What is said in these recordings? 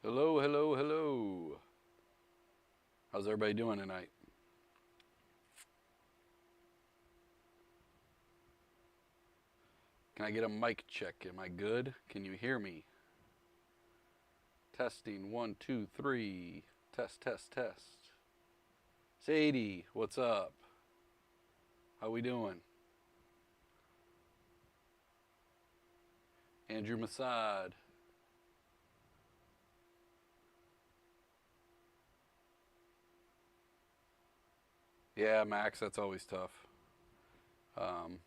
Hello, hello, hello. How's everybody doing tonight? Can I get a mic check? Am I good? Can you hear me? Testing, one, two, three. Test, test, test. Sadie, what's up? How we doing? Andrew Masad. Yeah, Max, that's always tough. Um,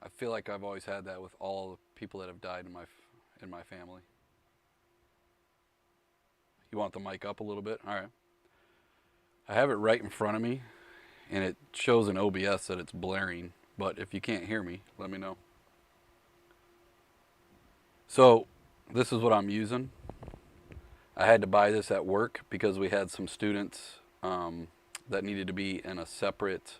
I feel like I've always had that with all the people that have died in my family. You want the mic up a little bit? All right. I have it right in front of me, and it shows in OBS that it's blaring. But if you can't hear me, let me know. So, this is what I'm using. I had to buy this at work because we had some students that needed to be in a separate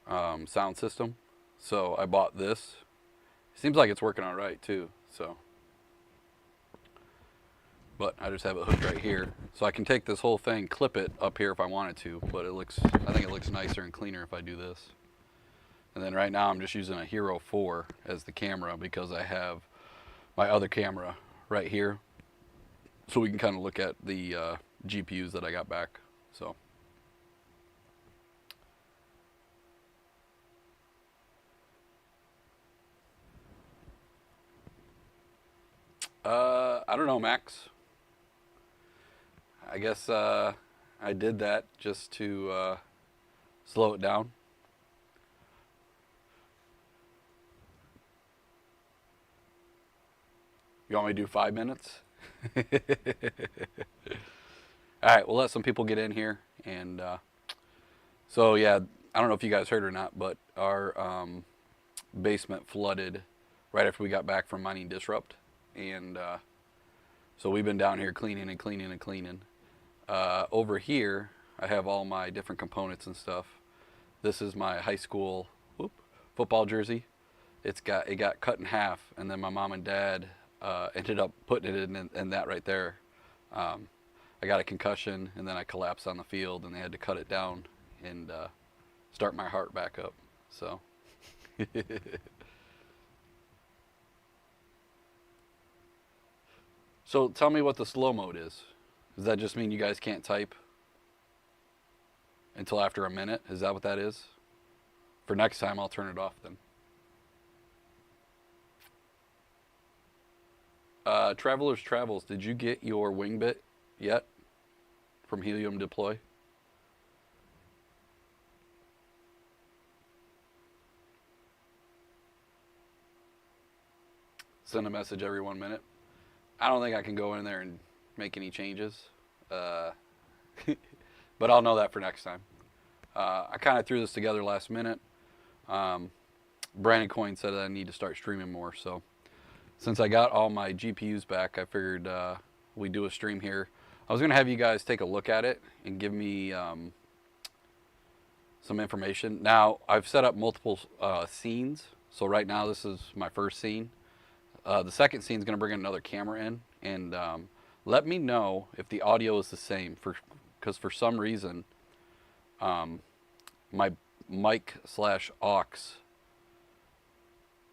sound system. So I bought this. Seems like it's working all right too. So, but I just have it hooked right here, so I can take this whole thing, clip it up here if I wanted to. But I think it looks nicer and cleaner if I do this. And then right now I'm just using a Hero 4 as the camera because I have my other camera right here, so we can kind of look at the GPUs that I got back. So. I don't know, Max. I guess I did that just to slow it down. You want me to do 5 minutes? All right, we'll let some people get in here. And so, yeah, I don't know if you guys heard or not, but our basement flooded right after we got back from mining disrupt. And so we've been down here cleaning and cleaning and cleaning. Over here, I have all my different components and stuff. This is my high school football jersey. It got cut in half, and then my mom and dad ended up putting it in that right there. I got a concussion, and then I collapsed on the field, and they had to cut it down and start my heart back up. So. So tell me what the slow mode is. Does that just mean you guys can't type until after a minute? Is that what that is? For next time, I'll turn it off then. Travelers Travels, did you get your Wingbit yet from Helium Deploy? Send a message every 1 minute. I don't think I can go in there and make any changes, uh, but I'll know that for next time. I kind of threw this together last minute. Um, Brandon Coin said that I need to start streaming more, so since I got all my GPUs back, I figured we'd do a stream here. I was going to have you guys take a look at it and give me some information. Now, I've set up multiple scenes, so right now this is my first scene. The second scene is going to bring another camera in, and let me know if the audio is the same, because for some reason my mic slash aux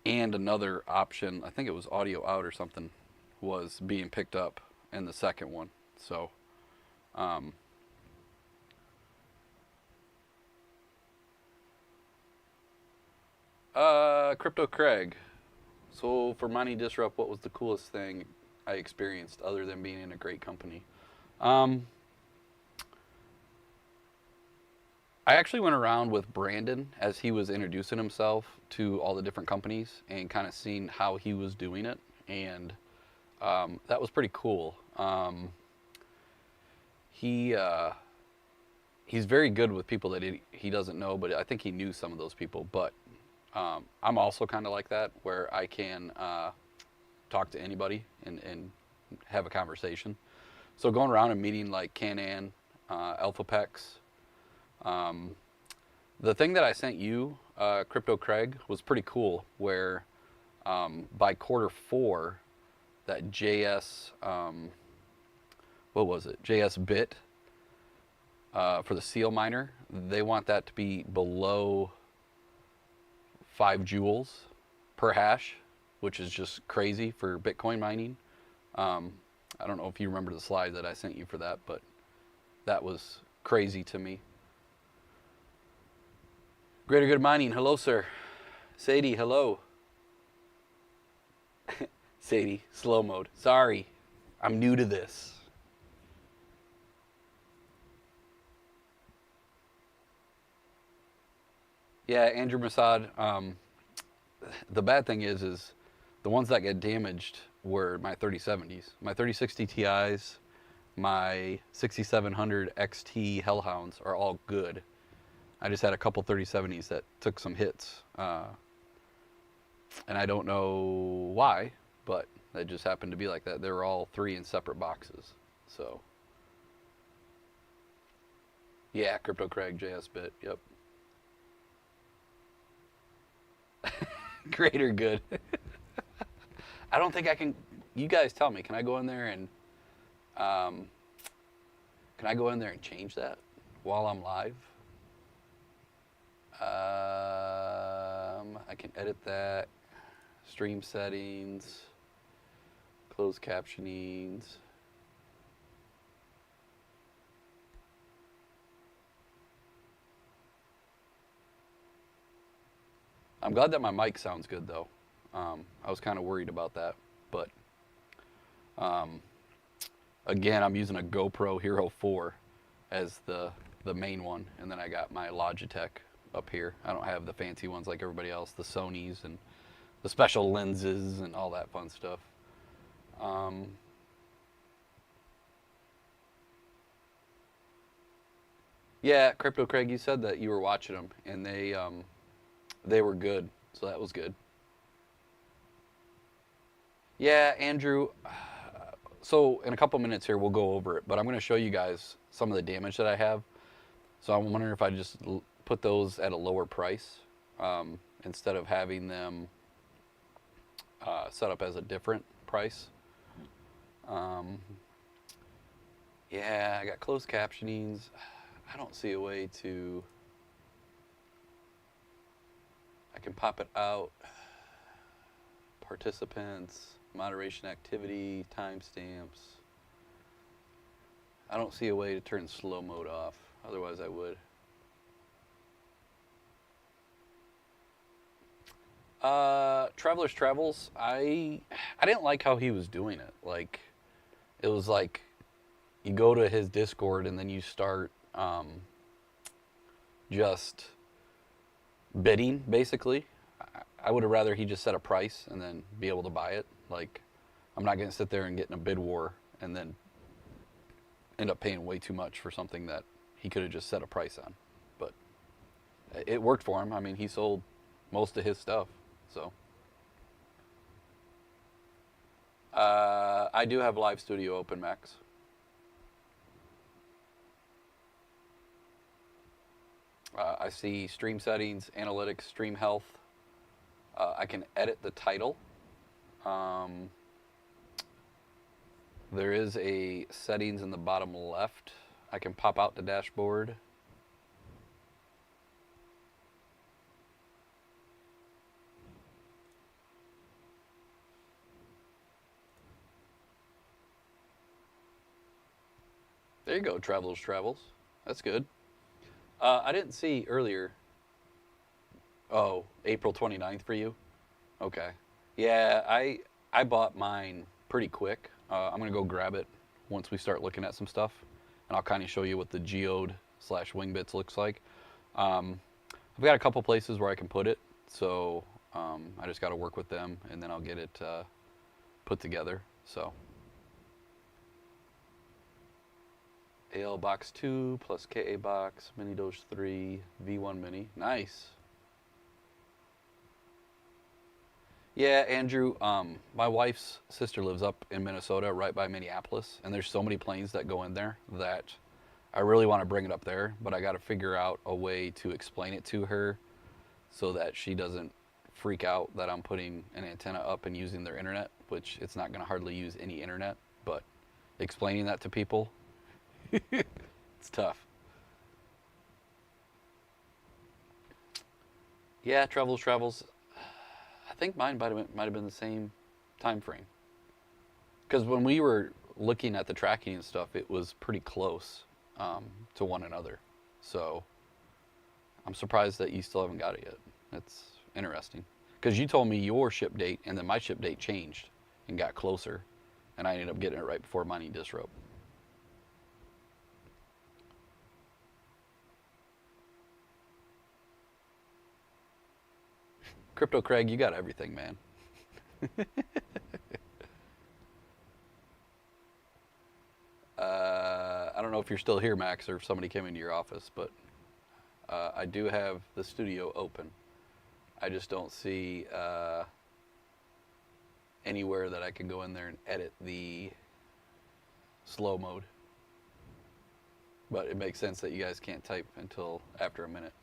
and another option, I think it was audio out or something, was being picked up in the second one. So Crypto Craig. So for Money Disrupt, what was the coolest thing I experienced other than being in a great company? Um, I actually went around with Brandon as he was introducing himself to all the different companies and kind of seeing how he was doing it, and that was pretty cool. He he's very good with people that he doesn't know, but I think he knew some of those people. But I'm also kind of like that, where I can talk to anybody and have a conversation. So going around and meeting like Canan, AlphaPex, the thing that I sent you, Crypto Craig, was pretty cool. Where by quarter four, that JS, what was it? JS bit for the seal miner. They want that to be below 5 joules per hash, which is just crazy for Bitcoin mining. I don't know if you remember the slide that I sent you for that, but that was crazy to me. Greater Good Mining, hello, sir. Sadie, hello. Sadie, slow mode. Sorry, I'm new to this. Yeah, Andrew Masad. The bad thing is the ones that get damaged were my 3070s, my 3060 Ti's, my 6700 XT Hellhounds are all good. I just had a couple 3070s that took some hits, and I don't know why, but it just happened to be like that. They were all 3 in separate boxes. So, yeah, Crypto Craig, JS Bit, yep. Greater Good. I don't think I can. You guys tell me. Can I go in there and change that while I'm live? I can edit that. Stream settings. Closed captionings. I'm glad that my mic sounds good though. I was kind of worried about that, but again, I'm using a GoPro Hero 4 as the main one, and then I got my Logitech up here. I don't have the fancy ones like everybody else, the Sonys and the special lenses and all that fun stuff. Yeah, Crypto Craig, you said that you were watching them, and they were good, so that was good. Yeah, Andrew. So in a couple minutes here, we'll go over it, but I'm going to show you guys some of the damage that I have. So I'm wondering if I just put those at a lower price instead of having them set up as a different price. Yeah, I got closed captionings. I don't see a way to. I can pop it out. Participants, moderation activity, timestamps. I don't see a way to turn slow mode off. Otherwise, I would. Traveler's Travels. I didn't like how he was doing it. Like, it was like you go to his Discord and then you start just bidding, basically. I would have rather he just set a price and then be able to buy it. Like, I'm not going to sit there and get in a bid war and then end up paying way too much for something that he could have just set a price on. But it worked for him. I mean, he sold most of his stuff. So I do have Live Studio open, Max. I see stream settings, analytics, stream health. I can edit the title. There is a settings in the bottom left. I can pop out the dashboard. There you go, Travelers Travels. That's good. I didn't see earlier. Oh, April 29th for you? Okay. Yeah, I bought mine pretty quick. I'm going to go grab it once we start looking at some stuff. And I'll kind of show you what the Geode/Wingbits looks like. I've got a couple places where I can put it. So I just got to work with them, and then I'll get it put together. So AL box 2 plus KA box, mini Doge 3, V1 mini. Nice. Yeah, Andrew, my wife's sister lives up in Minnesota, right by Minneapolis, and there's so many planes that go in there that I really want to bring it up there, but I got to figure out a way to explain it to her so that she doesn't freak out that I'm putting an antenna up and using their internet, which it's not going to hardly use any internet, but explaining that to people, it's tough. Yeah, travels. I think mine might have been the same time frame. Because when we were looking at the tracking and stuff, it was pretty close to one another. So I'm surprised that you still haven't got it yet. That's interesting. Because you told me your ship date, and then my ship date changed and got closer, and I ended up getting it right before mining disrupt. Crypto Craig, you got everything, man. I don't know if you're still here, Max, or if somebody came into your office, but I do have the studio open. I just don't see anywhere that I can go in there and edit the slow mode. But it makes sense that you guys can't type until after a minute.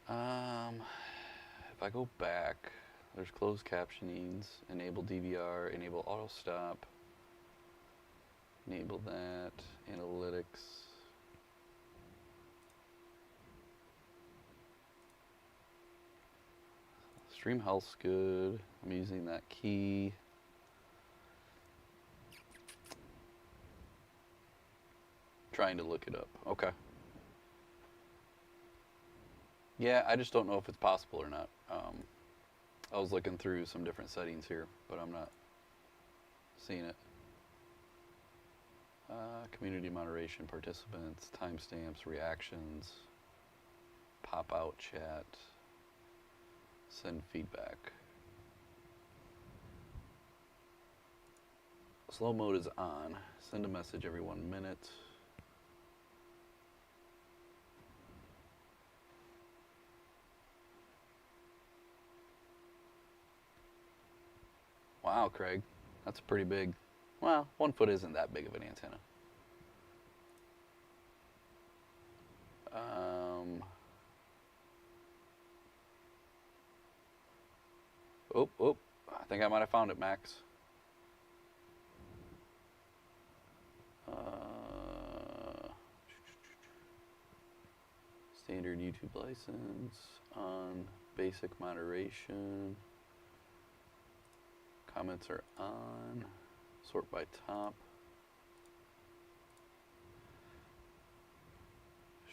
If I go back, there's closed captionings, enable DVR, enable auto stop, enable that, analytics. Stream health's good. I'm using that key. Trying to look it up. Okay. Yeah, I just don't know if it's possible or not. I was looking through some different settings here, but I'm not seeing it. Community moderation, participants, timestamps, reactions, pop out chat, send feedback. Slow mode is on. Send a message every 1 minute. Wow, Craig, that's pretty big. Well, 1 foot isn't that big of an antenna. Oh, I think I might have found it, Max. Standard YouTube license, on basic moderation. Comments are on. Sort by top.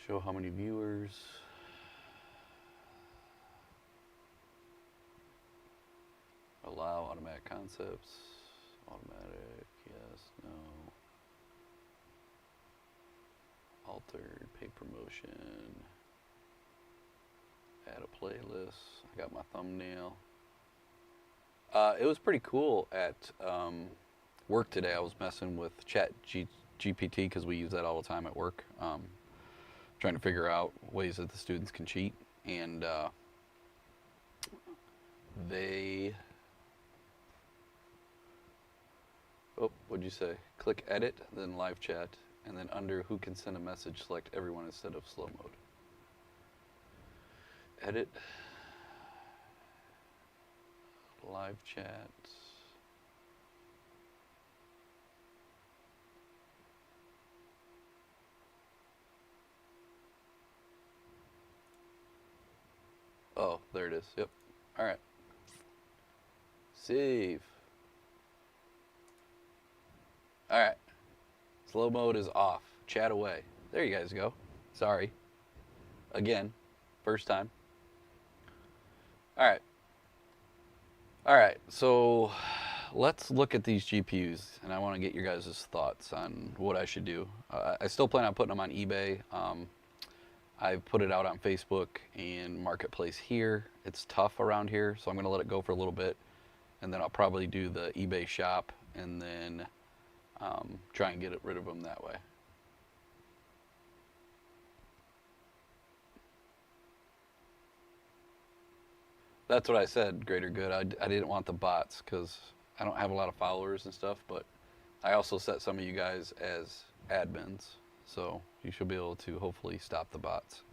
Show how many viewers. Allow automatic concepts. Automatic, yes, no. Altered, pay promotion. Add a playlist. I got my thumbnail. It was pretty cool at work today. I was messing with GPT because we use that all the time at work. Trying to figure out ways that the students can cheat. And they... Oh, what'd you say? Click edit, then live chat, and then under who can send a message, select everyone instead of slow mode. Edit. Live chat. Oh, there it is. Yep. All right. Save. All right. Slow mode is off. Chat away. There you guys go. Sorry. Again. First time. All right. All right. So let's look at these GPUs, and I want to get your guys' thoughts on what I should do. I still plan on putting them on eBay. I've put it out on Facebook and Marketplace here. It's tough around here, so I'm going to let it go for a little bit, and then I'll probably do the eBay shop and then try and get rid of them that way. That's what I said, Greater Good. I didn't want the bots because I don't have a lot of followers and stuff, but I also set some of you guys as admins, so you should be able to hopefully stop the bots.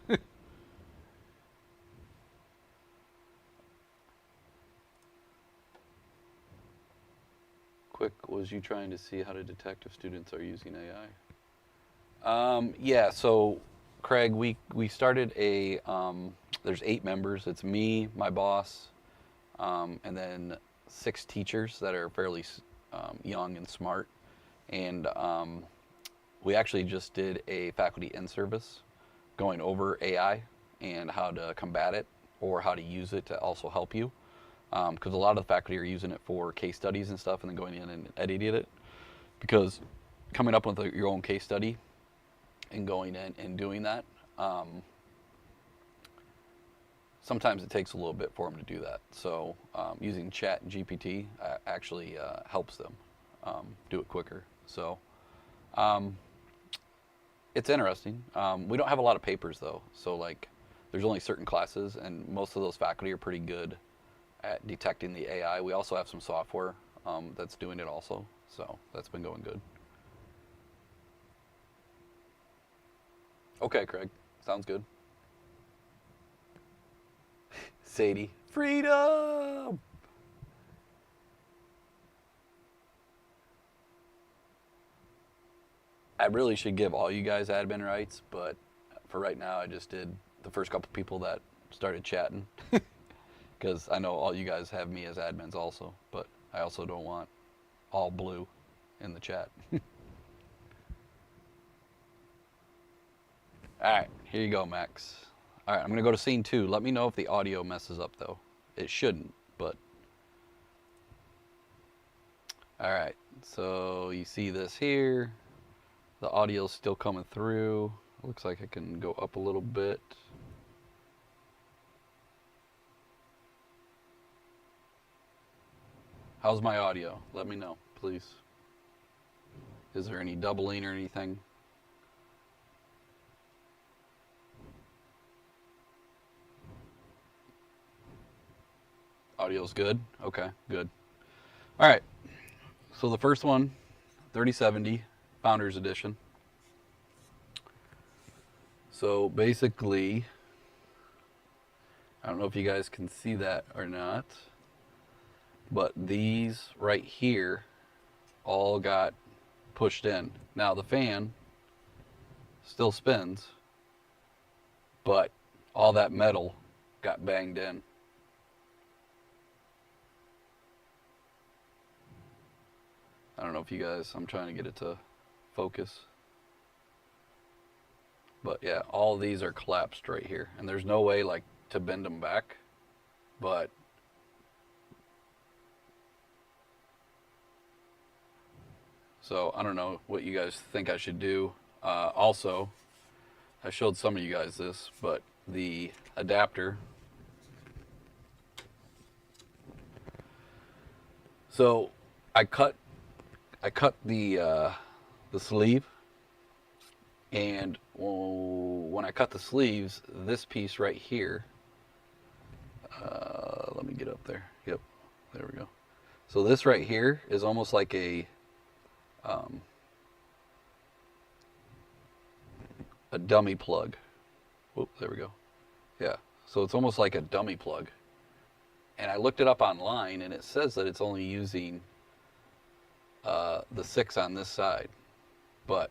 quick was you trying to see how to detect if students are using AI? Yeah, so Craig, we started there's 8 members. It's me, my boss, and then 6 teachers that are fairly young and smart. And we actually just did a faculty in-service going over AI and how to combat it or how to use it to also help you. Because a lot of the faculty are using it for case studies and stuff and then going in and editing it. Because coming up with your own case study and going in and doing that, sometimes it takes a little bit for them to do that. So using Chat and GPT actually helps them do it quicker. So it's interesting. We don't have a lot of papers though. So like there's only certain classes and most of those faculty are pretty good at detecting the AI. We also have some software that's doing it also. So that's been going good. Okay, Craig. Sounds good. Sadie. Freedom! I really should give all you guys admin rights, but for right now, I just did the first couple people that started chatting. Because I know all you guys have me as admins also, but I also don't want all blue in the chat. All right, here you go, Max. All right, I'm going to go to scene 2. Let me know if the audio messes up, though. It shouldn't, but... All right, so you see this here. The audio's still coming through. Looks like I can go up a little bit. How's my audio? Let me know, please. Is there any doubling or anything? Audio's good? Okay, good. All right, so the first one, 3070, Founders Edition. So basically, I don't know if you guys can see that or not, but these right here all got pushed in. Now the fan still spins, but all that metal got banged in. I don't know if you guys, I'm trying to get it to focus. But yeah, all of these are collapsed right here. And there's no way like to bend them back, but so I don't know what you guys think I should do. Also, I showed some of you guys this, but the adapter. So I cut the sleeve, and when I cut the sleeves, this piece right here. Let me get up there. Yep, there we go. So this right here is almost like a dummy plug. Whoop, there we go. Yeah, so it's almost like a dummy plug. And I looked it up online, and it says that it's only using the 6 on this side. But,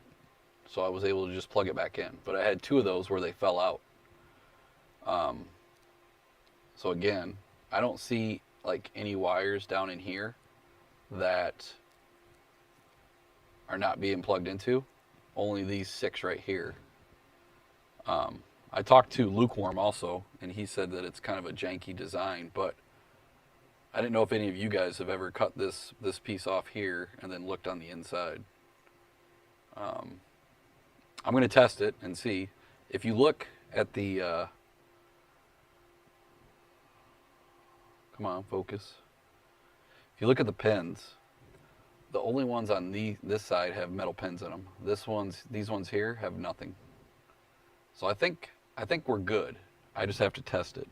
so I was able to just plug it back in. But I had 2 of those where they fell out. So again, I don't see like any wires down in here that are not being plugged into. Only these 6 right here. I talked to Lukewarm also, and he said that it's kind of a janky design, but I didn't know if any of you guys have ever cut this piece off here and then looked on the inside. I'm going to test it and see. If you look at the... come on, focus. If you look at the pins, the only ones on this side have metal pins in them. These ones here have nothing. So I think we're good. I just have to test it.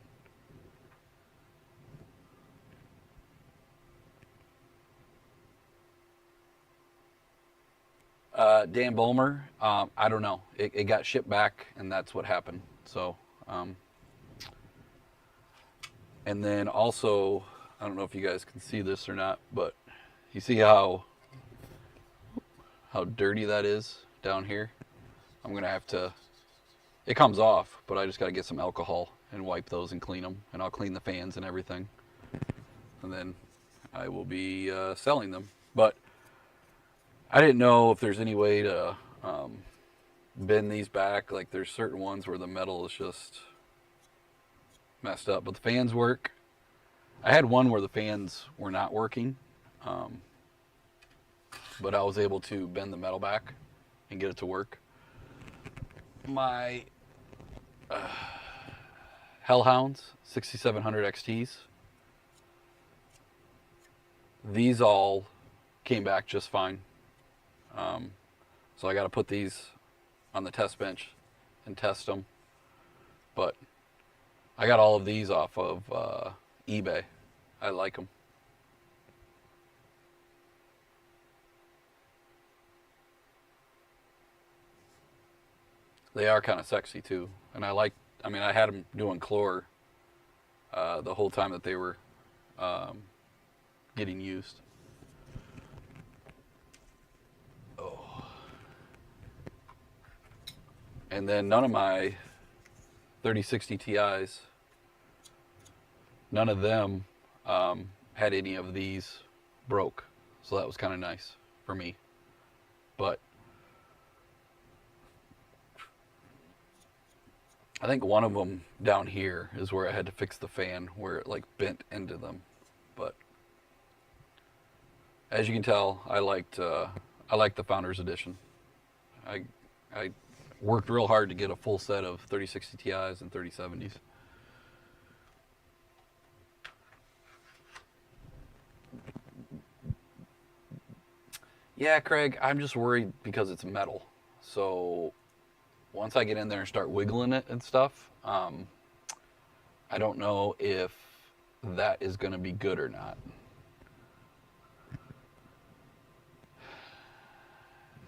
Dan Bulmer, I don't know. It got shipped back, and that's what happened. So, and then also, I don't know if you guys can see this or not, but You see how dirty that is down here? I'm gonna have to. It comes off, but I just got to get some alcohol and wipe those and clean them, and I'll clean the fans and everything, and then I will be selling them. But I didn't know if there's any way to bend these back. Like there's certain ones where the metal is just messed up, but the fans work. I had one where the fans were not working, but I was able to bend the metal back and get it to work. My Hellhounds 6700 XTs, these all came back just fine. So I got to put these on the test bench and test them. But I got all of these off of eBay. I like them. They are kind of sexy too, and I mean, I had them doing chlor the whole time that they were getting used. Oh. And then none of my 3060 Ti's, none of them had any of these broke, so that was kind of nice for me. But I think one of them down here is where I had to fix the fan, where it like bent into them. But as you can tell, I liked the Founders Edition. I worked real hard to get a full set of 3060 Ti's and 3070s. Yeah, Craig, I'm just worried because it's metal. So once I get in there and start wiggling it and stuff, I don't know if that is going to be good or not.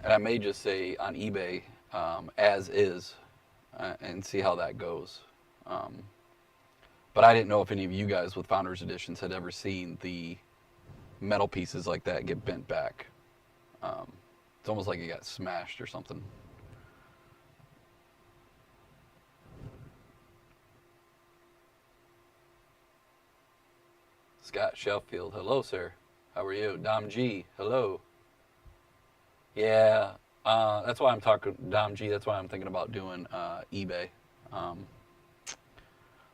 And I may just say on eBay, as is, and see how that goes. But I didn't know if any of you guys with Founders Editions had ever seen the metal pieces like that get bent back. It's almost like it got smashed or something. Scott Sheffield, hello, sir. How are you? Dom G, hello. Yeah, that's why I'm talking, Dom G, that's why I'm thinking about doing eBay.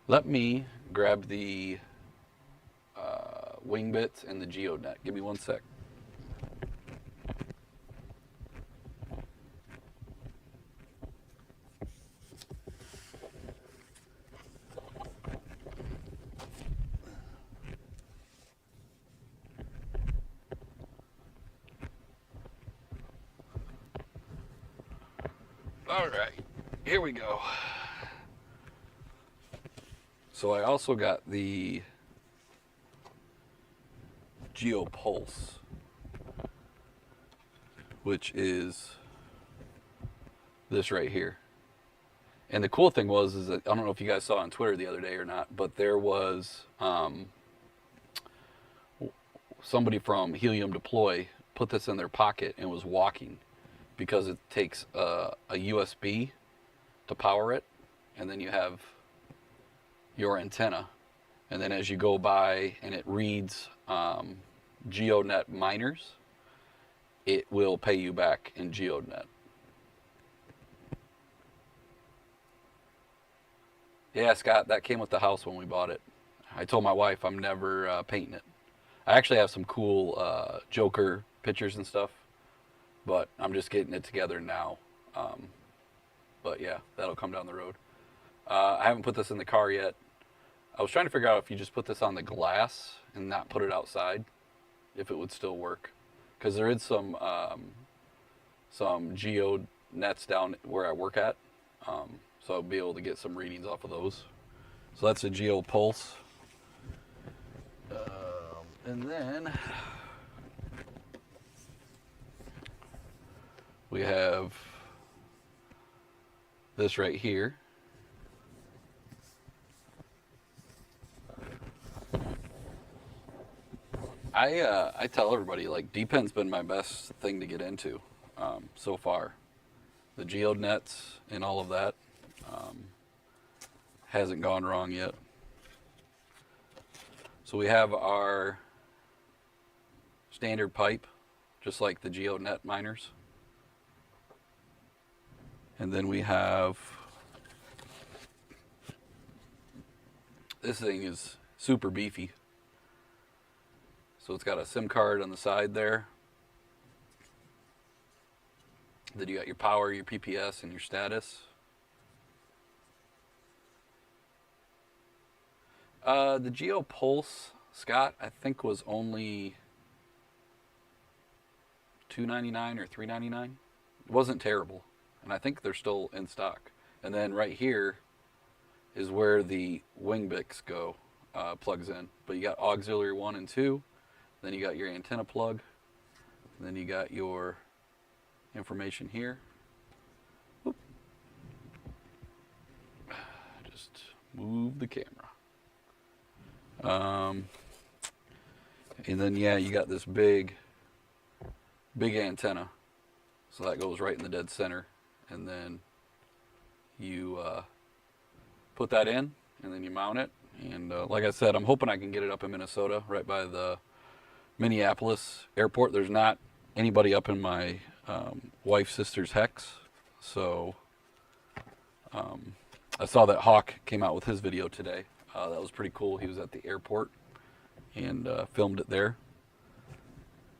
Let me grab the Wingbits and the Geodnet. Give me one sec. All right, here we go. So I also got the GeoPulse, which is this right here. And the cool thing is that, I don't know if you guys saw on Twitter the other day or not, but there was somebody from Helium Deploy put this in their pocket and was walking, because it takes a USB to power it, and then you have your antenna, and then as you go by and it reads Geonet miners, it will pay you back in Geonet. Yeah, Scott, that came with the house when we bought it. I told my wife I'm never painting it. I actually have some cool Joker pictures and stuff, but I'm just getting it together now. But yeah, that'll come down the road. I haven't put this in the car yet. I was trying to figure out if you just put this on the glass and not put it outside, if it would still work. Because there is some Geonets down where I work at, so I'll be able to get some readings off of those. So that's a GeoPulse. And then we have this right here. I tell everybody, like, DPen's been my best thing to get into so far. The Geodnets and all of that hasn't gone wrong yet. So we have our standard pipe, just like the Geodnet miners. And then we have, this thing is super beefy. So it's got a SIM card on the side there. Then you got your power, your PPS, and your status. The Geo Pulse, Scott, I think was only $2.99 or $3.99. It wasn't terrible, and I think they're still in stock. And then right here is where the Wingbits go, plugs in. But you got auxiliary 1 and 2, then you got your antenna plug, then you got your information here. Oop. Just move the camera. And then yeah, you got this big antenna, so that goes right in the dead center, and then you put that in, and then you mount it. And like I said, I'm hoping I can get it up in Minnesota, right by the Minneapolis airport. There's not anybody up in my wife's sister's hex, so I saw that Hawk came out with his video today. That was pretty cool. He was at the airport and filmed it there.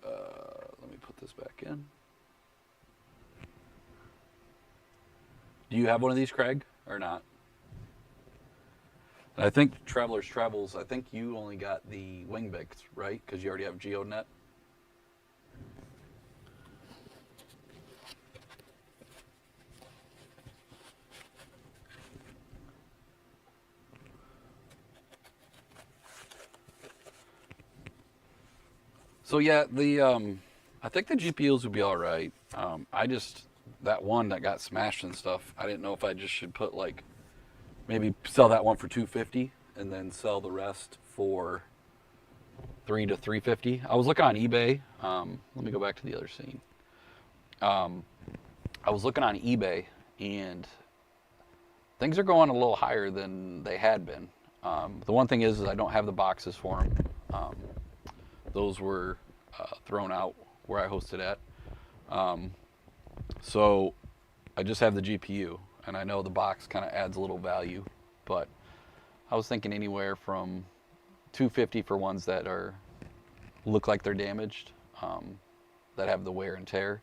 Let me put this back in. Do you have one of these, Craig, or not? And I think Travelers Travels, I think you only got the Wingbits, right? Because you already have Geodnet. So yeah, I think the GPUs would be all right. That one that got smashed and stuff, I didn't know if I just should put like, maybe sell that one for $250 and then sell the rest for $300 to $350. I was looking on eBay. Let me go back to the other scene. I was looking on eBay, and things are going a little higher than they had been. The one thing is I don't have the boxes for them. Those were thrown out where I hosted at. So I just have the GPU, and I know the box kind of adds a little value, but I was thinking anywhere from $250 for ones that look like they're damaged, that have the wear and tear,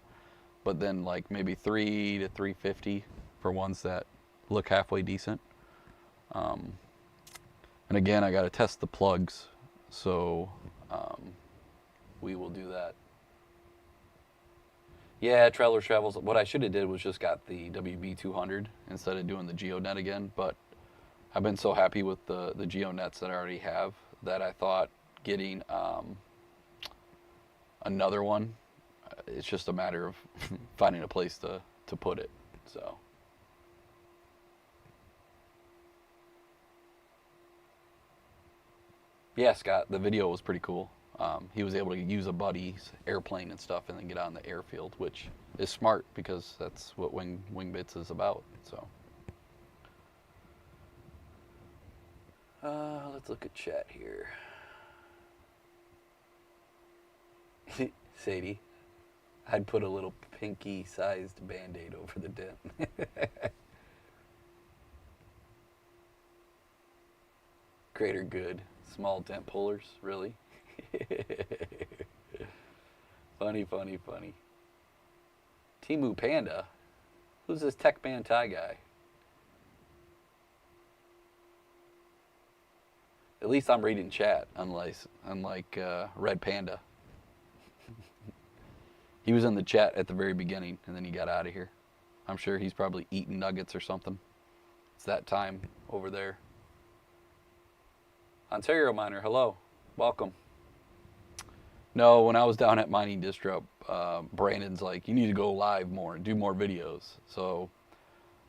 but then like maybe $300 to $350 for ones that look halfway decent. And again, I got to test the plugs, so we will do that. Yeah, Travelers Travels. What I should have did was just got the WB200 instead of doing the Geonet again. But I've been so happy with the Geonets that I already have that I thought getting another one. It's just a matter of finding a place to put it. So. Yeah, Scott, the video was pretty cool. He was able to use a buddy's airplane and stuff and then get on the airfield, which is smart because that's what Wingbits is about. So, let's look at chat here. Sadie, I'd put a little pinky-sized Band-Aid over the dent. Greater good. Small dent pullers, really? Funny, funny, funny. Timu Panda? Who's this Tech Man Thai guy? At least I'm reading chat, unlike Red Panda. He was in the chat at the very beginning, and then he got out of here. I'm sure he's probably eating nuggets or something. It's that time over there. Ontario Miner, hello. Welcome. No, when I was down at Mining Disrupt, Brandon's like, you need to go live more and do more videos. So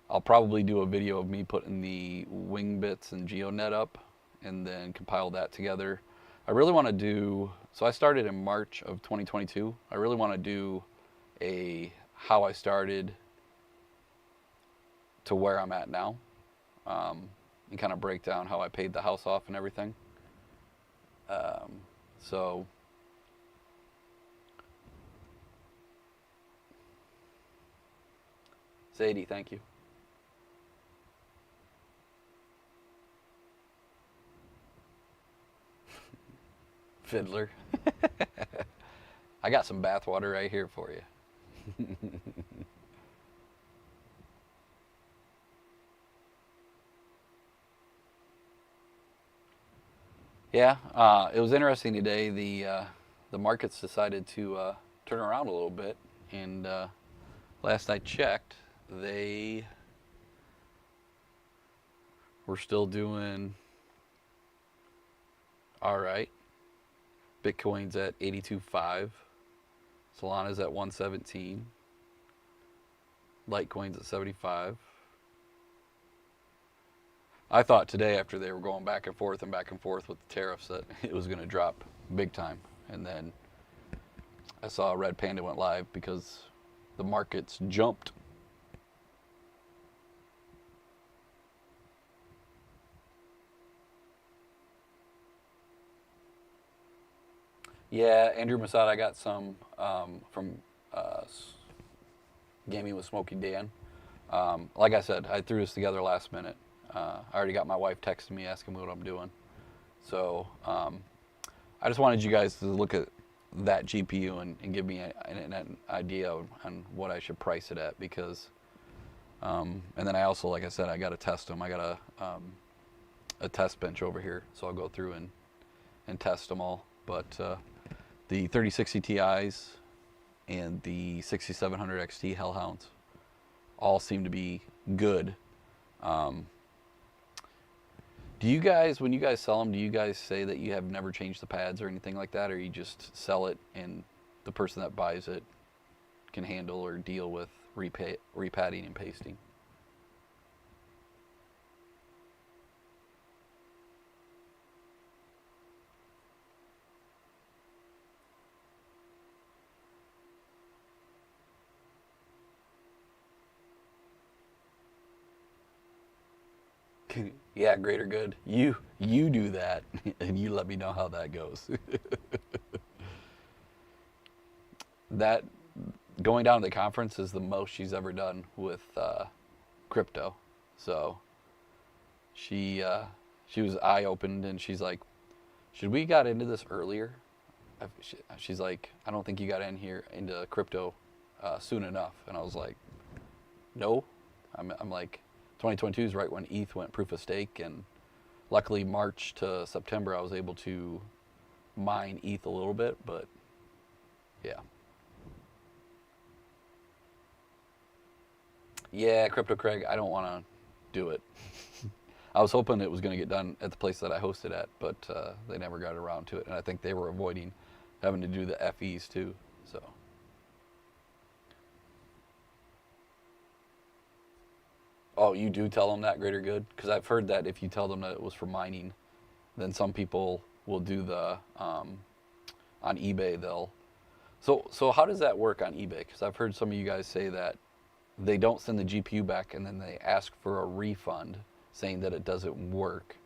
I'll probably do a video of me putting the Wingbits and Geonet up and then compile that together. I really want to do. So I started in March of 2022. I really want to do a how I started to where I'm at now, and kind of break down how I paid the house off and everything. So Sadie, thank you. Fiddler. I got some bath water right here for you. Yeah, it was interesting today. The markets decided to turn around a little bit, and last I checked, they were still doing all right. Bitcoin's at 82.5, Solana's at 117, Litecoin's at 75. I thought today, after they were going back and forth with the tariffs, that it was going to drop big time, and then I saw Red Panda went live because the markets jumped. Yeah, Andrew Masad, I got some from uh, Gaming with Smokey Dan. Like I said, I threw this together last minute. I already got my wife texting me asking me what I'm doing. So I just wanted you guys to look at that GPU and give me an idea on what I should price it at, because, and then I also, like I said, I got to test them. I got a test bench over here, so I'll go through and test them all. But the 3060 Ti's and the 6700 XT Hellhounds all seem to be good. Do you guys, when you guys sell them, do you guys say that you have never changed the pads or anything like that, or you just sell it and the person that buys it can handle or deal with repadding and pasting? Yeah, greater good. You do that, and you let me know how that goes. That going down to the conference is the most she's ever done with crypto. So she she was eye opened, and she's like, "Should we got into this earlier?" She's like, "I don't think you got in here into crypto soon enough." And I was like, "No." I'm like, 2022 is right when ETH went proof of stake, and luckily March to September I was able to mine ETH a little bit, but yeah. Yeah, Crypto Craig, I don't want to do it. I was hoping it was going to get done at the place that I hosted at, but they never got around to it, and I think they were avoiding having to do the FEs too. So, oh, you do tell them that greater good? Because I've heard that if you tell them that it was for mining, then some people will do the on eBay. They'll so how does that work on eBay? Because I've heard some of you guys say that they don't send the GPU back, and then they ask for a refund saying that it doesn't work.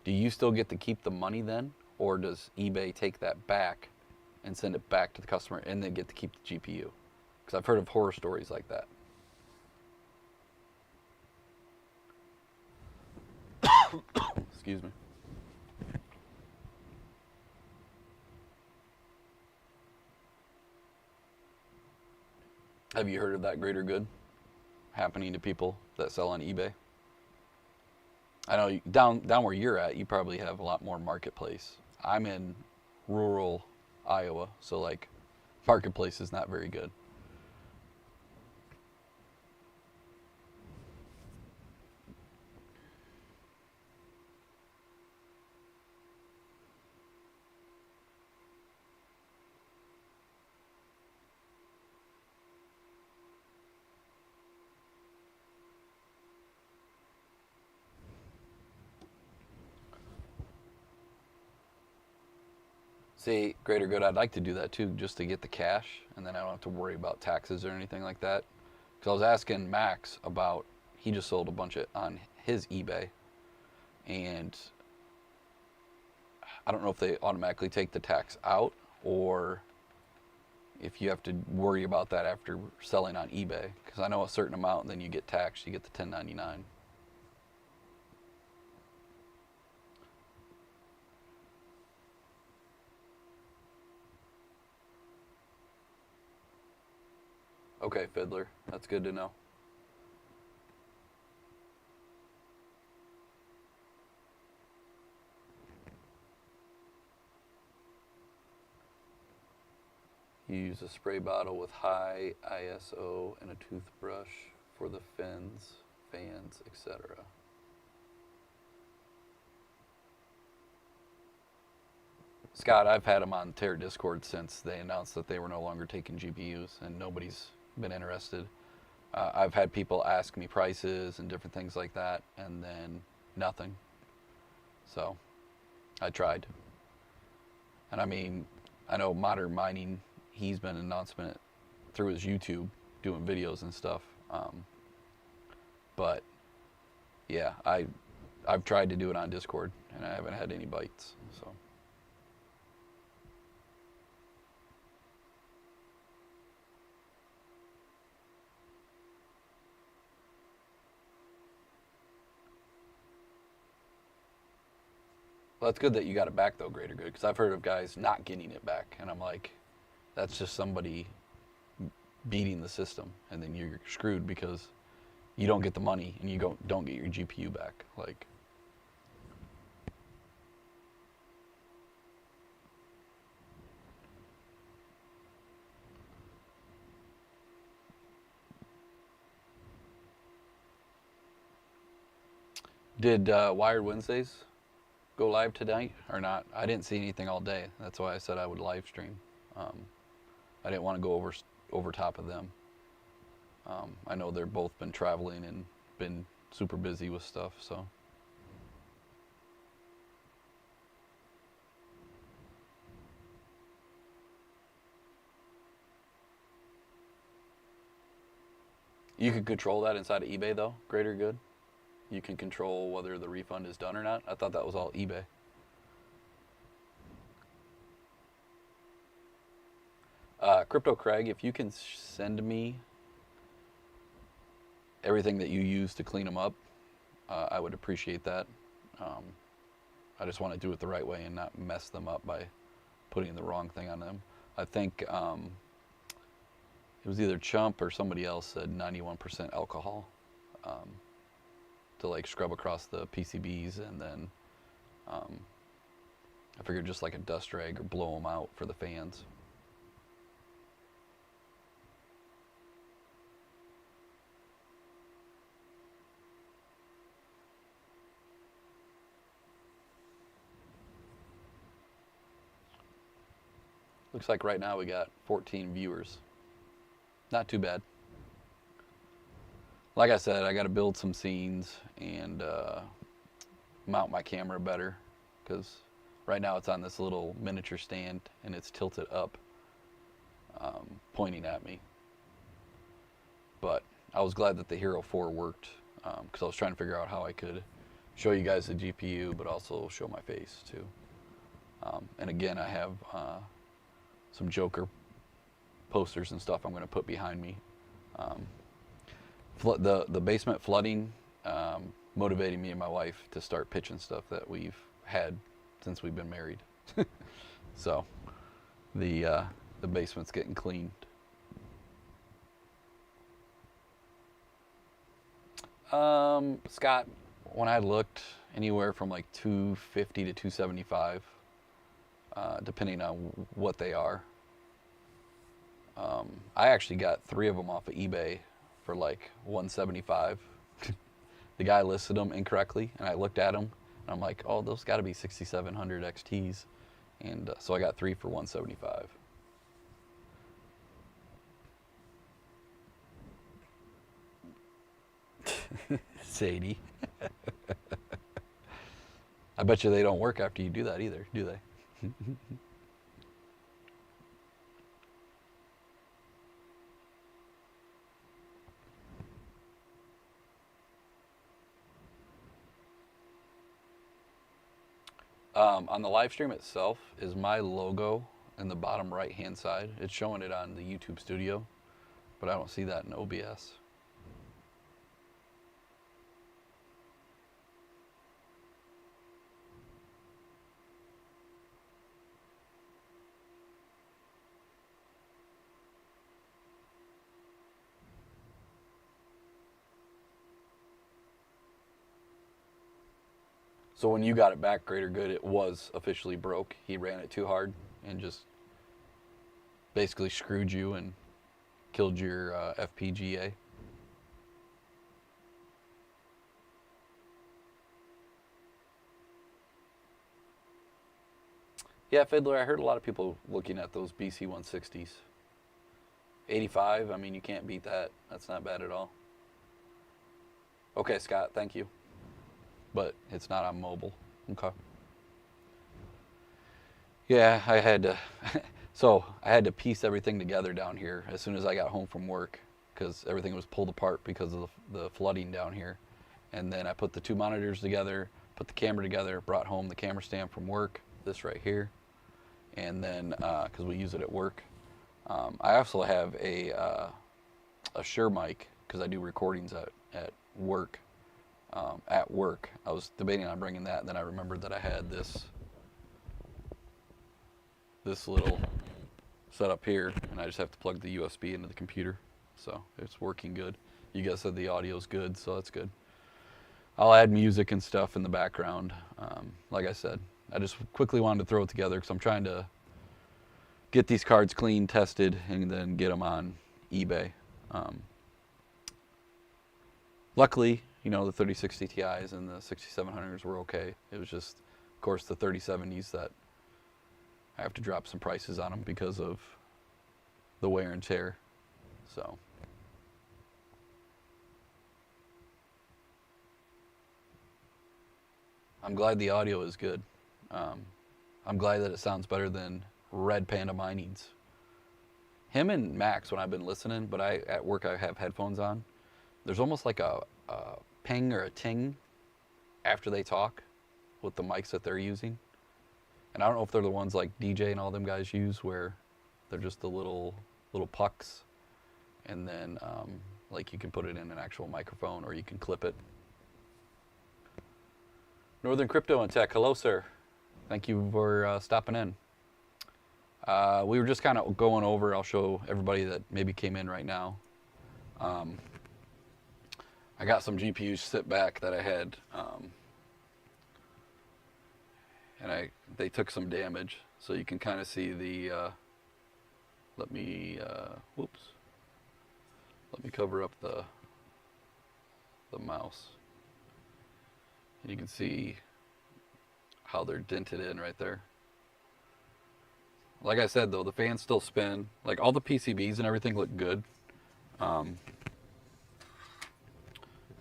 Do you still get to keep the money then, or does eBay take that back and send it back to the customer and then get to keep the GPU? Because I've heard of horror stories like that. Excuse me. Have you heard of that greater good happening to people that sell on eBay? I know down where you're at, you probably have a lot more marketplace. I'm in rural Iowa, so like marketplace is not very good. See, greater good, I'd like to do that too, just to get the cash, and then I don't have to worry about taxes or anything like that. Because I was asking Max about, he just sold a bunch of on his eBay, and I don't know if they automatically take the tax out or if you have to worry about that after selling on eBay. Because I know a certain amount, and then you get taxed, you get the 1099. Okay, Fiddler, that's good to know. You use a spray bottle with high ISO and a toothbrush for the fins, fans, etc. Scott, I've had them on Terra Discord since they announced that they were no longer taking GPUs, and nobody's been interested. I've had people ask me prices and different things like that, and then nothing. So I tried. And I mean, I know Modern Mining, he's been an announcement through his YouTube doing videos and stuff. But yeah, I've tried to do it on Discord, and I haven't had any bites. So. Well, it's good that you got it back though, greater good, because I've heard of guys not getting it back, and I'm like, that's just somebody beating the system, and then you're screwed because you don't get the money and you don't get your GPU back. Like, did Wired Wednesdays go live tonight or not? I didn't see anything all day. That's why I said I would live stream. I didn't want to go over top of them. I know they're both been traveling and been super busy with stuff, so. You can control that inside of eBay though, greater good. You can control whether the refund is done or not. I thought that was all eBay. Crypto Craig, if you can send me everything that you use to clean them up, I would appreciate that. Um, I just want to do it the right way and not mess them up by putting the wrong thing on them. I think it was either Chump or somebody else said 91% alcohol to like scrub across the PCBs, and then I figured just like a dust rag or blow them out for the fans. Looks like right now we got 14 viewers. Not too bad. Like I said, I got to build some scenes and mount my camera better, because right now it's on this little miniature stand and it's tilted up, pointing at me. But I was glad that the Hero 4 worked, because I was trying to figure out how I could show you guys the GPU but also show my face too. And again, I have some Joker posters and stuff I'm going to put behind me. The basement flooding motivated me and my wife to start pitching stuff that we've had since we've been married. So the basement's getting cleaned. Scott, when I looked, anywhere from like 250 to 275, depending on what they are. I actually got 3 of them off of eBay for like 175. The guy listed them incorrectly, and I looked at them, and I'm like, oh, those got to be 6700 XTs, and so I got 3 for 175. Sadie. I bet you they don't work after you do that either, do they? On the live stream itself is my logo in the bottom right hand side. It's showing it on the YouTube studio, but I don't see that in OBS. So when you got it back, Greater Good, it was officially broke. He ran it too hard and just basically screwed you and killed your FPGA. Yeah, Fiddler, I heard a lot of people looking at those BC 160s. 85, I mean, you can't beat that. That's not bad at all. Okay, Scott, thank you. But it's not on mobile. Okay. Yeah, I had to. So I had to piece everything together down here as soon as I got home from work because everything was pulled apart because of the flooding down here. And then I put the two monitors together, put the camera together, brought home the camera stand from work, this right here. And then, because we use it at work, I also have a Shure mic because I do recordings at work. At work, I was debating on bringing that, and then I remembered that I had this little setup here, and I just have to plug the USB into the computer, so it's working good. You guys said the audio's good, so that's good. I'll add music and stuff in the background. Like I said, I just quickly wanted to throw it together because I'm trying to get these cards clean, tested, and then get them on eBay. Luckily, you know, the 3060 Ti's and the 6700s were okay. It was just, of course, the 3070s that I have to drop some prices on them because of the wear and tear. So I'm glad the audio is good. I'm glad that it sounds better than Red Panda Mining's. Him and Max, when I've been listening, but at work I have headphones on, there's almost like a ping or a ting after they talk with the mics that they're using. And I don't know if they're the ones like DJ and all them guys use where they're just the little pucks, and then like you can put it in an actual microphone or you can clip it. Northern Crypto and Tech, hello sir. Thank you for stopping in. We were just kind of going over, I'll show everybody that maybe came in right now. I got some GPUs sit back that I had, and they took some damage, so you can kind of see the. Let me cover up the mouse. And you can see how they're dented in right there. Like I said though, the fans still spin. Like all the PCBs and everything look good. So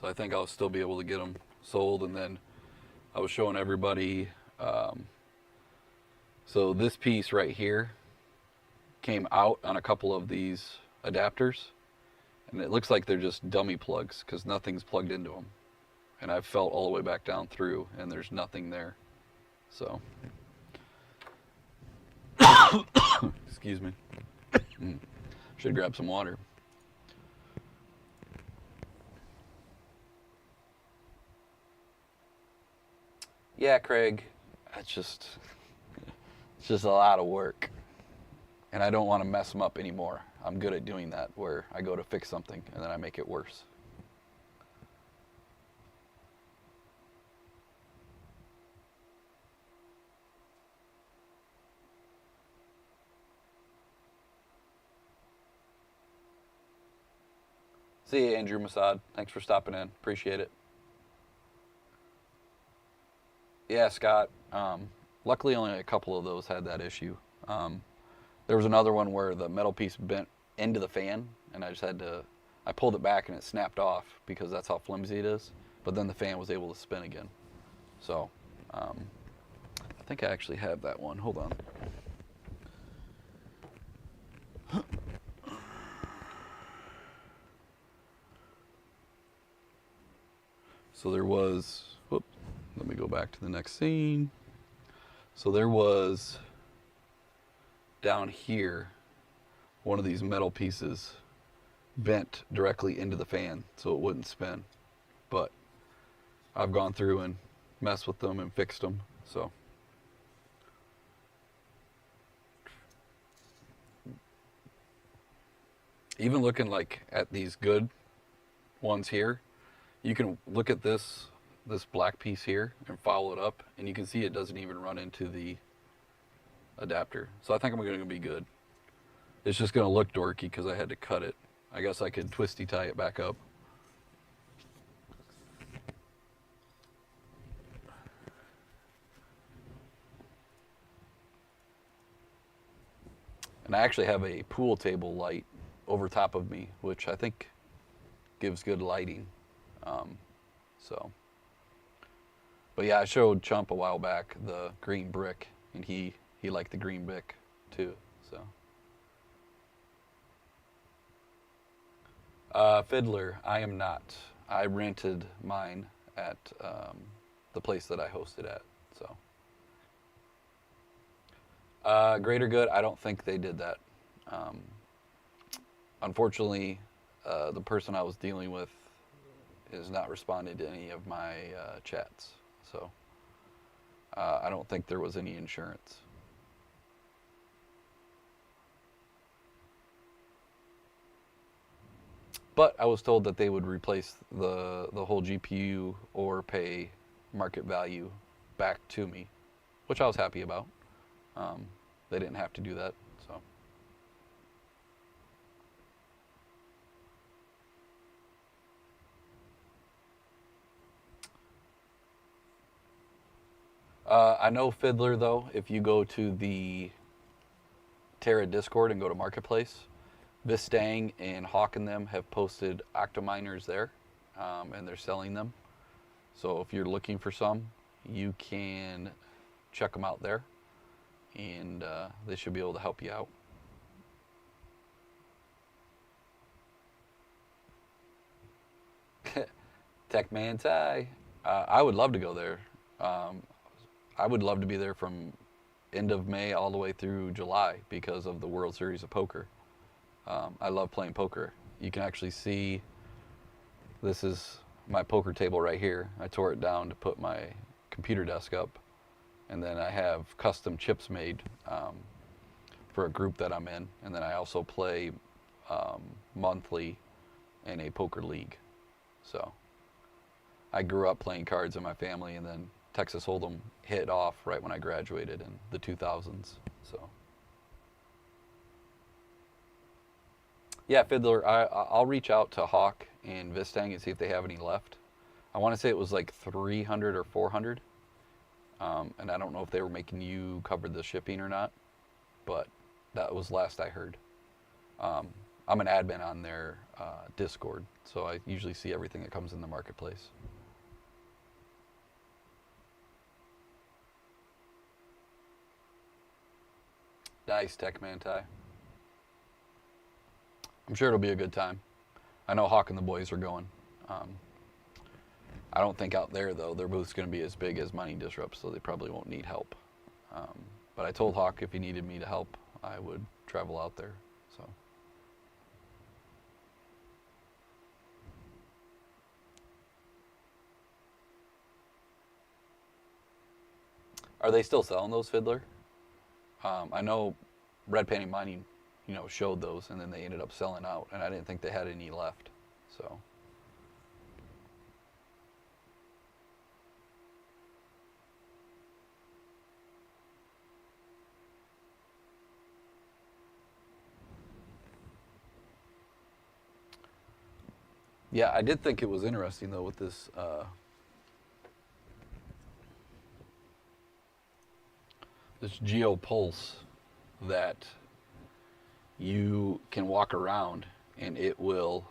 I think I'll still be able to get them sold. And then I was showing everybody. So this piece right here came out on a couple of these adapters. And it looks like they're just dummy plugs because nothing's plugged into them. And I've felt all the way back down through and there's nothing there. So, excuse me. Should grab some water. Yeah, Craig, it's just a lot of work. And I don't want to mess them up anymore. I'm good at doing that where I go to fix something and then I make it worse. See you, Andrew Masad. Thanks for stopping in. Appreciate it. Yeah, Scott. Luckily, only a couple of those had that issue. There was another one where the metal piece bent into the fan, and I pulled it back and it snapped off because that's how flimsy it is. But then the fan was able to spin again. So, I think I actually have that one. Hold on. So there was, whoop, let me go back to the next scene. So there was down here one of these metal pieces bent directly into the fan so it wouldn't spin. But I've gone through and messed with them and fixed them. So even looking like at these good ones here, you can look at this black piece here and follow it up, and you can see it doesn't even run into the adapter. So I think I'm going to be good. It's just going to look dorky because I had to cut it. I guess I could twisty tie it back up. And I actually have a pool table light over top of me, which I think gives good lighting. So, but yeah, I showed Chump a while back the green brick, and he liked the green brick too. So, Fiddler, I am not. I rented mine at the place that I hosted at. So, Greater Good, I don't think they did that. Um, Unfortunately, the person I was dealing with is not responding to any of my chats. So I don't think there was any insurance. But I was told that they would replace the whole GPU or pay market value back to me, which I was happy about. They didn't have to do that. So. I know Fiddler, though, if you go to the Terra Discord and go to Marketplace, Vistang and Hawk and them have posted octominers there, and they're selling them. So if you're looking for some, you can check them out there, and they should be able to help you out. Tech Man Ty. I would love to go there. I would love to be there from end of May all the way through July because of the World Series of Poker. I love playing poker. You can actually see this is my poker table right here. I tore it down to put my computer desk up, and then I have custom chips made for a group that I'm in, and then I also play monthly in a poker league. So I grew up playing cards in my family, and then Texas Hold'em hit off right when I graduated in the 2000s. So, yeah, Fiddler, I'll reach out to Hawk and Vistang and see if they have any left. I want to say it was like 300 or 400, and I don't know if they were making you cover the shipping or not, but that was last I heard. I'm an admin on their Discord, so I usually see everything that comes in the marketplace. Nice, Tech Man Ty. I'm sure it'll be a good time. I know Hawk and the boys are going. Um, I don't think out there, though, their booth's going to be as big as Mining Disrupt, so they probably won't need help. But I told Hawk if he needed me to help, I would travel out there. So. Are they still selling those, Fiddler? I know Red Panty Mining, showed those, and then they ended up selling out, and I didn't think they had any left. So, yeah, I did think it was interesting though with this Geo Pulse that you can walk around and it will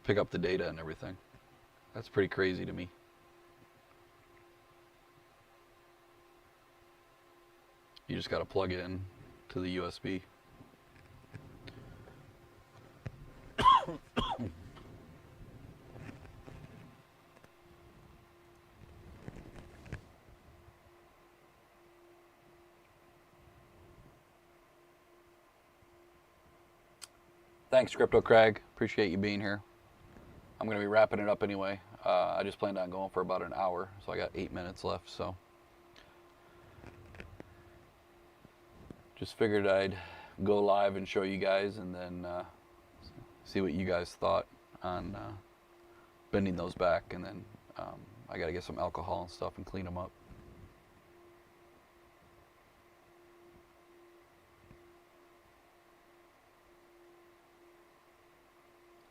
pick up the data and everything. That's pretty crazy to me. You just got to plug it in to the USB. Thanks, Crypto Craig. Appreciate you being here. I'm going to be wrapping it up anyway. I just planned on going for about an hour, so I got 8 minutes left. So just figured I'd go live and show you guys, and then see what you guys thought on bending those back. And then I got to get some alcohol and stuff and clean them up.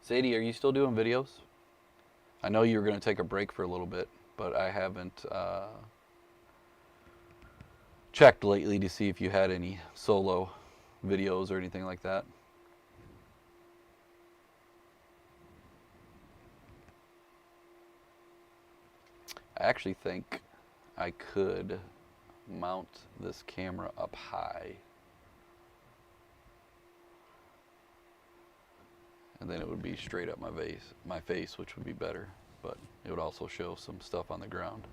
Sadie, are you still doing videos? I know you were going to take a break for a little bit, but I haven't checked lately to see if you had any solo videos or anything like that. I actually think I could mount this camera up high. And then it would be straight up my face, which would be better. But it would also show some stuff on the ground.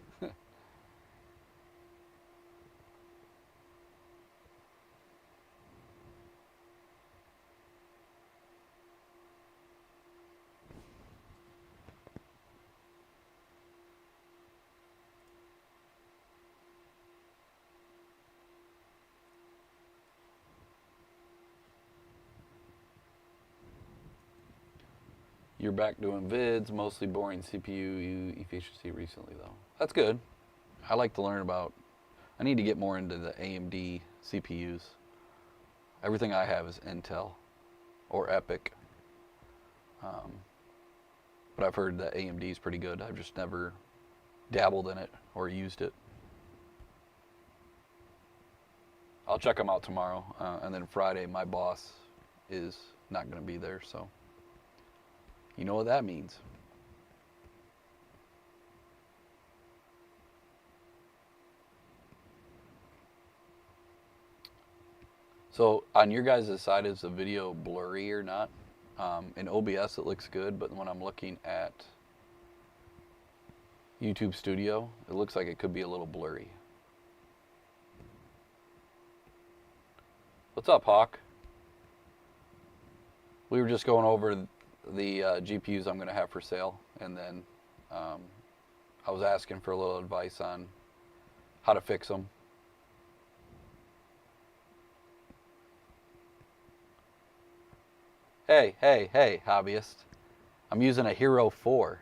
You're back doing vids, mostly boring CPU efficiency recently though. That's good. I like to learn about, I need to get more into the AMD CPUs. Everything I have is Intel or Epic. But I've heard that AMD is pretty good. I've just never dabbled in it or used it. I'll check them out tomorrow. And then Friday, my boss is not going to be there, so you know what that means. So on your guys' side, is the video blurry or not? In OBS it looks good, but when I'm looking at YouTube Studio, it looks like it could be a little blurry. What's up, Hawk? We were just going over the GPUs I'm going to have for sale, and then I was asking for a little advice on how to fix them. Hey, hobbyist. I'm using a Hero 4.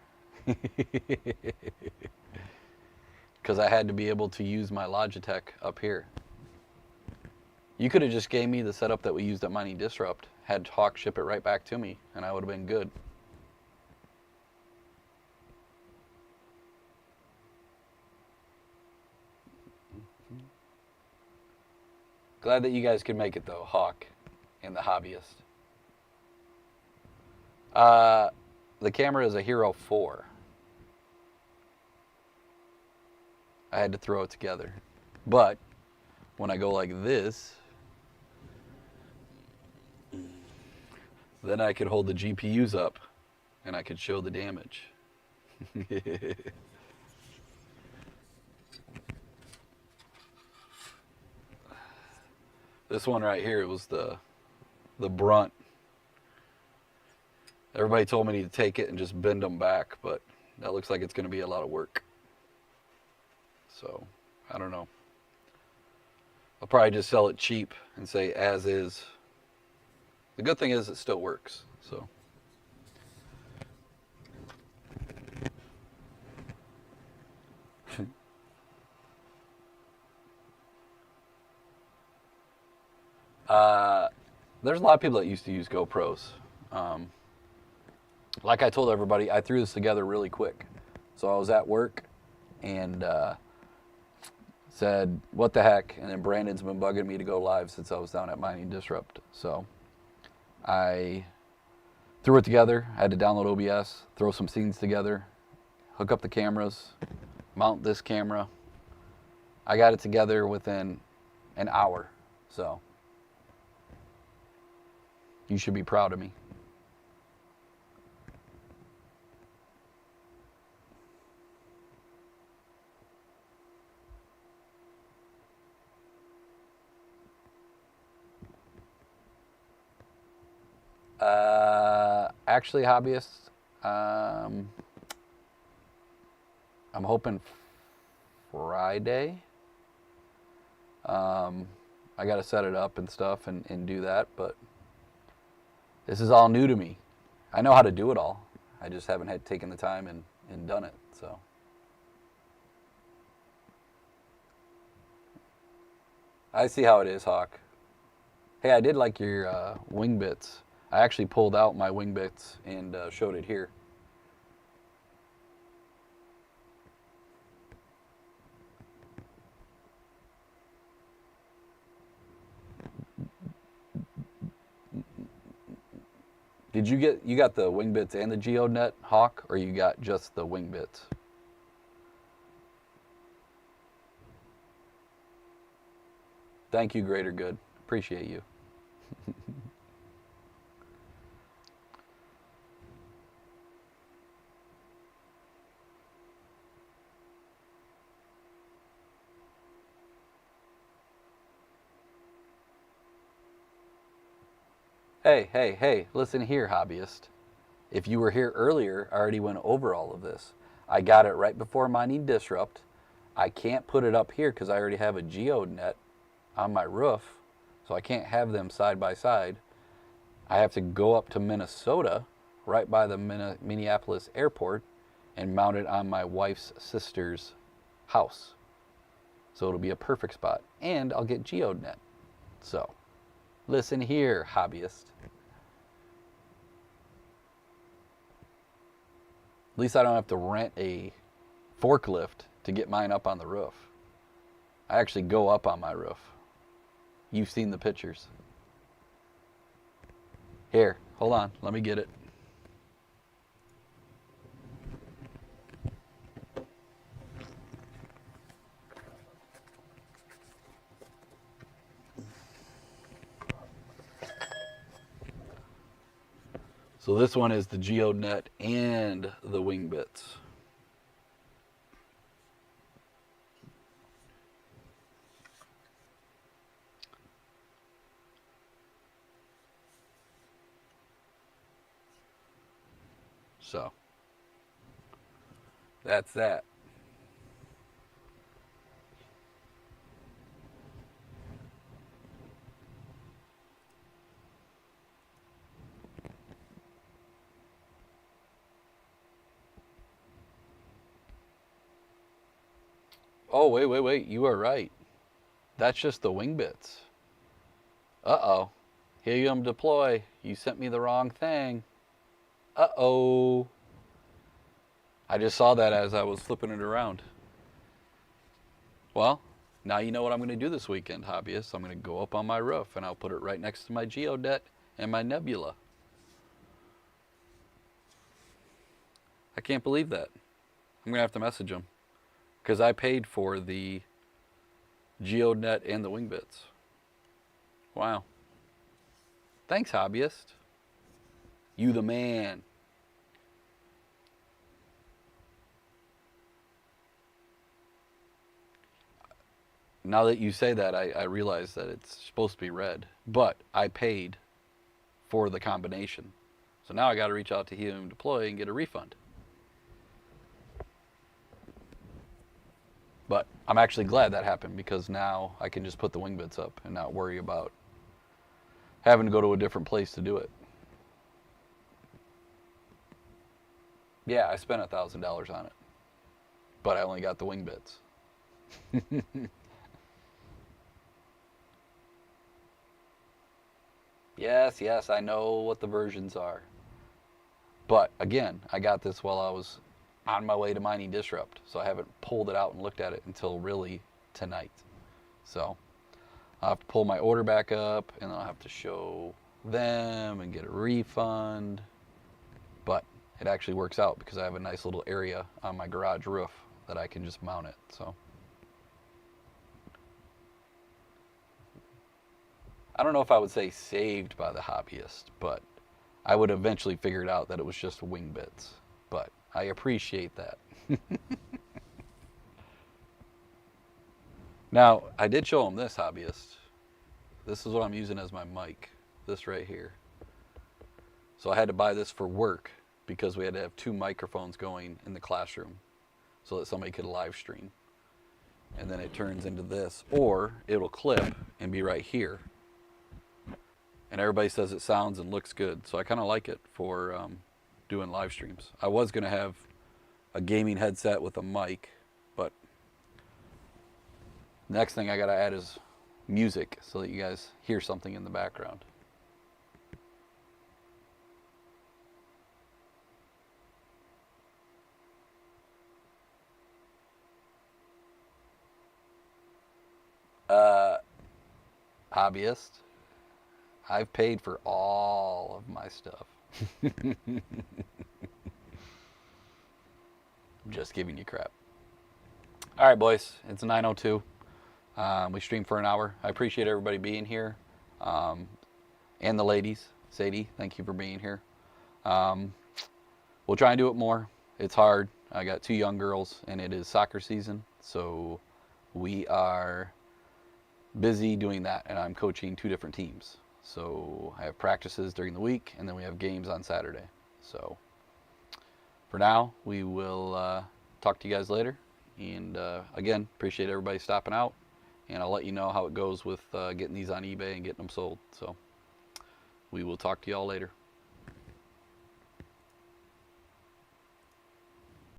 Because I had to be able to use my Logitech up here. You could have just gave me the setup that we used at Mining Disrupt, had Hawk ship it right back to me, and I would have been good. Glad that you guys could make it though, Hawk and the hobbyist. The camera is a Hero 4. I had to throw it together. But when I go like this, then I could hold the GPUs up and I could show the damage. This one right here, it was the brunt. Everybody told me to take it and just bend them back, but that looks like it's going to be a lot of work. So, I don't know. I'll probably just sell it cheap and say as is. The good thing is it still works, so. There's a lot of people that used to use GoPros. Like I told everybody, I threw this together really quick. So I was at work and said, what the heck? And then Brandon's been bugging me to go live since I was down at Mining Disrupt. So I threw it together. I had to download OBS, throw some scenes together, hook up the cameras, mount this camera. I got it together within an hour. So you should be proud of me. Actually, hobbyists, um, I'm hoping Friday. I got to set it up and stuff and do that, but this is all new to me. I know how to do it all. I just haven't had taken the time and done it. So I see how it is, Hawk. Hey, I did like your Wingbits. I actually pulled out my Wingbits and showed it here. Did you got the Wingbits and the Geodnet, Hawk, or you got just the Wingbits? Thank you, Greater Good. Appreciate you. Hey, listen here, hobbyist. If you were here earlier, I already went over all of this. I got it right before Mining Disrupt. I can't put it up here because I already have a Geodnet on my roof, so I can't have them side by side. I have to go up to Minnesota, right by the Minneapolis airport, and mount it on my wife's sister's house. So it'll be a perfect spot. And I'll get Geodnet. So, listen here, hobbyist. At least I don't have to rent a forklift to get mine up on the roof. I actually go up on my roof. You've seen the pictures. Here, hold on, let me get it. So this one is the Geodnet and the Wingbits. So that's that. Oh, wait. You are right. That's just the Wingbits. Uh-oh. Helium deploy. You sent me the wrong thing. Uh-oh. I just saw that as I was flipping it around. Well, now you know what I'm going to do this weekend, hobbyists. I'm going to go up on my roof and I'll put it right next to my Geodnet and my Nebula. I can't believe that. I'm going to have to message them because I paid for the Geodnet and the Wingbits. Wow. Thanks, hobbyist. You the man. Now that you say that, I realize that it's supposed to be red, but I paid for the combination. So now I got to reach out to Helium Deploy and get a refund. But I'm actually glad that happened because now I can just put the Wingbits up and not worry about having to go to a different place to do it. Yeah, I spent $1,000 on it, but I only got the Wingbits. Yes, I know what the versions are. But again, I got this while I was on my way to Mining Disrupt, so I haven't pulled it out and looked at it until really tonight. So I'll have to pull my order back up, and then I'll have to show them and get a refund. But it actually works out because I have a nice little area on my garage roof that I can just mount it. So I don't know if I would say saved by the hobbyist, but I would eventually figure it out that it was just Wingbits. But I appreciate that. Now, I did show him this, hobbyist. This is what I'm using as my mic. This right here. So I had to buy this for work because we had to have 2 microphones going in the classroom so that somebody could live stream. And then it turns into this, or it'll clip and be right here. And everybody says it sounds and looks good, so I kind of like it for doing live streams. I was going to have a gaming headset with a mic, but the next thing I got to add is music so that you guys hear something in the background. Hobbyist. I've paid for all of my stuff. I'm just giving you crap. All right, boys. It's 9:02. We streamed for an hour. I appreciate everybody being here, and the ladies. Sadie, thank you for being here. We'll try and do it more. It's hard. I got 2 young girls, and it is soccer season, so we are busy doing that, and I'm coaching 2 different teams. So I have practices during the week, and then we have games on Saturday. So for now, we will talk to you guys later. And again, appreciate everybody stopping out. And I'll let you know how it goes with getting these on eBay and getting them sold. So we will talk to y'all later.